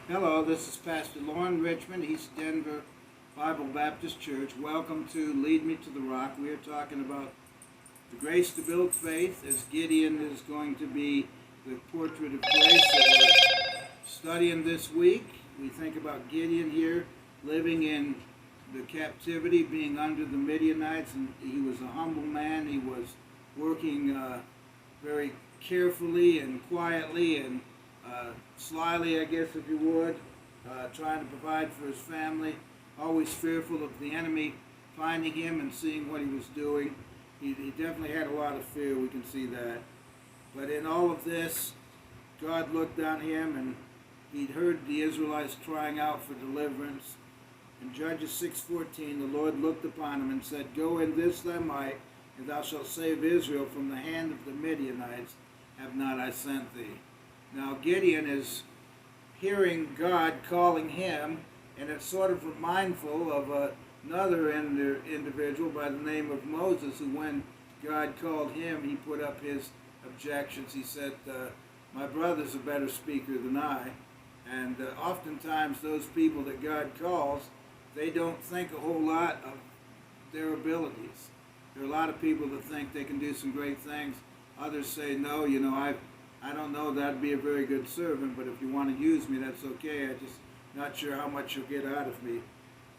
Hello, this is Pastor Lauren Richmond, East Denver Bible Baptist Church. Welcome to Lead Me to the Rock. We are talking about the grace to build faith, as Gideon is going to be the portrait of grace that we're studying this week. We think about Gideon here living in the captivity, being under the Midianites, and he was a humble man. He was working very carefully and quietly and slyly, I guess, if you would, trying to provide for his family, always fearful of the enemy finding him and seeing what he was doing. He definitely had a lot of fear, we can see that. But in all of this, God looked on him and he'd heard the Israelites crying out for deliverance. In Judges 6:14, the Lord looked upon him and said, "Go in this thy might, and thou shalt save Israel from the hand of the Midianites. Have not I sent thee?" Now Gideon is hearing God calling him, and it's sort of mindful of another individual by the name of Moses, who when God called him, he put up his objections. He said, my brother's a better speaker than I. And oftentimes those people that God calls, they don't think a whole lot of their abilities. There are a lot of people that think they can do some great things. Others say, no, I don't know, that'd be a very good servant, but if you want to use me, that's okay. I'm just not sure how much you'll get out of me.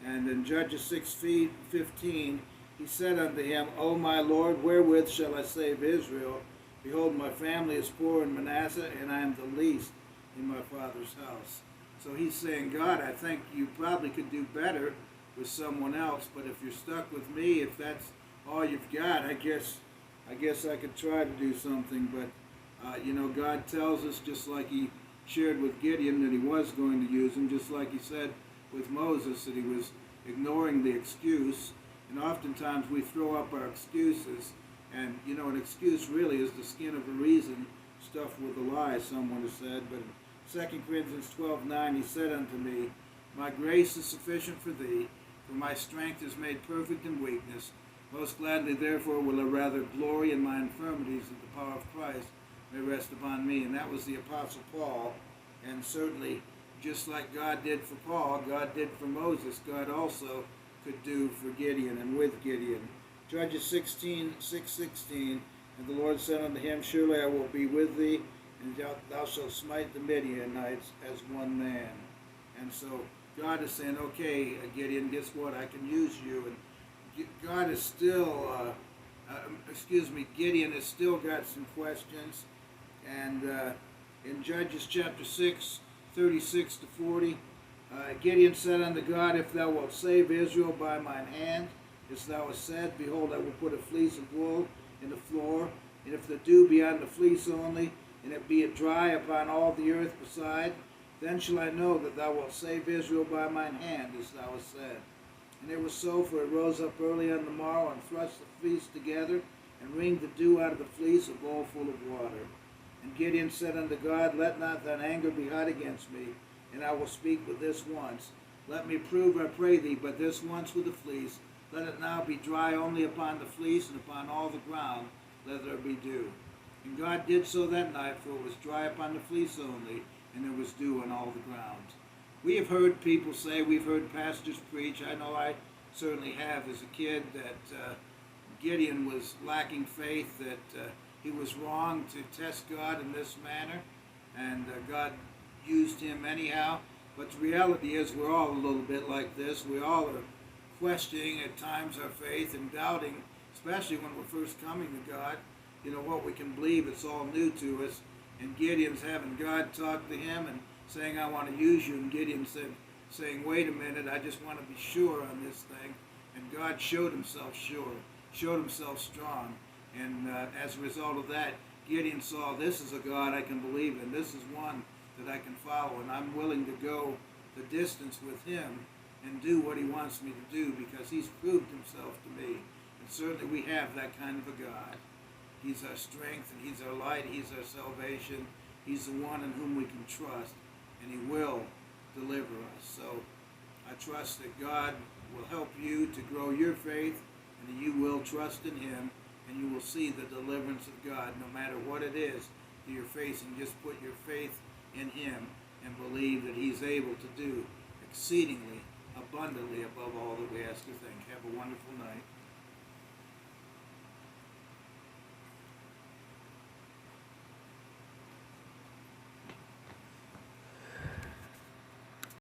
And in Judges 6:15, he said unto him, O my Lord, wherewith shall I save Israel? Behold, my family is poor in Manasseh, and I am the least in my father's house. So he's saying, God, I think you probably could do better with someone else, but if you're stuck with me, if that's all you've got, I guess I could try to do something. But God tells us, just like he shared with Gideon, that he was going to use him, just like he said with Moses, that he was ignoring the excuse. And oftentimes we throw up our excuses, and an excuse really is the skin of a reason stuffed with a lie, someone has said. But in 2 Corinthians 12:9, he said unto me, My grace is sufficient for thee, for my strength is made perfect in weakness. Most gladly, therefore, will I rather glory in my infirmities, that the power of Christ may rest upon me. And that was the Apostle Paul. And certainly, just like God did for Paul, God did for Moses, God also could do for Gideon and with Gideon. Judges 6:16, and the Lord said unto him, Surely I will be with thee, and thou shalt smite the Midianites as one man. And so God is saying, okay, Gideon, guess what? I can use you. And God is still, Gideon has still got some questions. And in Judges chapter 6:36-40, Gideon said unto God, If thou wilt save Israel by mine hand, as thou hast said, behold, I will put a fleece of wool in the floor, and if the dew be on the fleece only, and it be dry upon all the earth beside, then shall I know that thou wilt save Israel by mine hand, as thou hast said. And it was so, for it rose up early on the morrow, and thrust the fleece together, and wringed the dew out of the fleece, a bowl full of water. And Gideon said unto God, Let not thine anger be hot against me, and I will speak but this once. Let me prove, I pray thee, but this once with the fleece. Let it now be dry only upon the fleece, and upon all the ground let there be dew. And God did so that night, for it was dry upon the fleece only, and there was dew on all the ground. We have heard people say, we've heard pastors preach, I know I certainly have as a kid, that Gideon was lacking faith, that he was wrong to test God in this manner, and God used him anyhow. But the reality is we're all a little bit like this. We all are questioning at times our faith and doubting, especially when we're first coming to God, what we can believe. It's all new to us. And Gideon's having God talk to him and saying, I want to use you. And Gideon saying, wait a minute, I just want to be sure on this thing. And God showed himself sure, showed himself strong. And as a result of that, Gideon saw, this is a God I can believe in. This is one that I can follow. And I'm willing to go the distance with him and do what he wants me to do, because he's proved himself to me. And certainly we have that kind of a God. He's our strength, and he's our light, he's our salvation. He's the one in whom we can trust, and he will deliver us. So I trust that God will help you to grow your faith, and that you will trust in him, and you will see the deliverance of God no matter what it is that you're facing. Just put your faith in him, and believe that he's able to do exceedingly abundantly above all that we ask or think. Have a wonderful night.